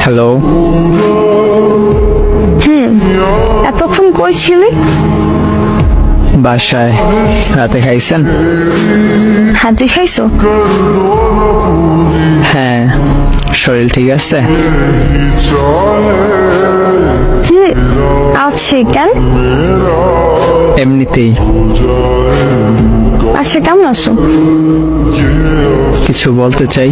Hello, এতক্ষণ কই ছিলি? বাসায়। রাতে খাইছেন? হাজি খাইছো? হ্যাঁ। শরীর ঠিক আছে? আছে কেন? এমনিতেই। আচ্ছা, কেমন আছো? কিছু বলতে চাই,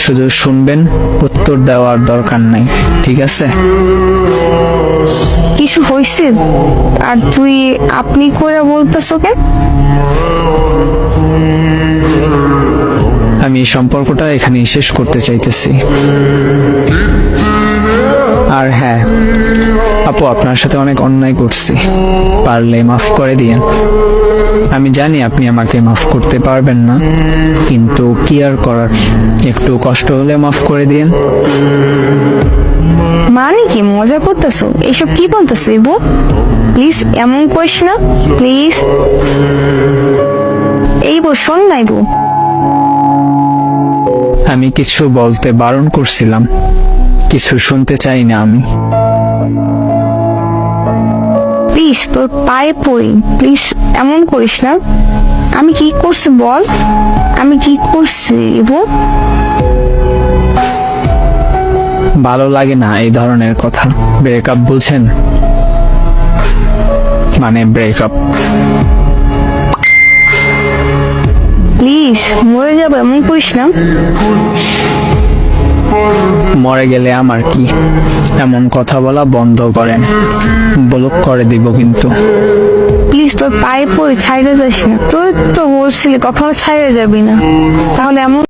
শুধু শুনবেন, উত্তর দেওয়ার দরকার নাই, ঠিক আছে? কিছু হয়েছে? আর তুই আপনি করে বলতেছো কেন? আমি এই সম্পর্কটা এখানেই শেষ করতে চাইতেছি। আর হ্যাঁ আপু, আপনার সাথে অনেক অন্যায় করছি, পারলে মাফ করে দিয়েন। আমি জানি আপনি আমাকে মাফ করতে পারবেন না, কিন্তু কি আর করার, একটু কষ্ট হলে মাফ করে দিয়েন। মানে কি মজা করতেছো? এইসব কি বলতেছো ইবু? প্লিজ এমন করিস না, প্লিজ। এই বউ, শোন না ইবু। আমি কিছু বলতে বারণ করছিলাম, কিছু শুনতে চাই না আমি। প্লিজ তোর পায়ে পড়ি, প্লিজ এমন করিস না। আমি কি করছি বল? আমি কি করছি ইবু? ভালো লাগে না এই ধরনের কথা। ব্রেকআপ বলছেন, মানে ব্রেকআপ। প্লিজ মরে যাবো, এমন করিস না। মরে গেলে আমার কি? এমন কথা বলা বন্ধ করেন, ব্লক করে দিব কিন্তু। প্লিজ তোর পায়ে পড়ে ছাইড়ে যাস না। তুই তো বলছিলি কখনো ছাইড়ে যাবি না, তাহলে এমন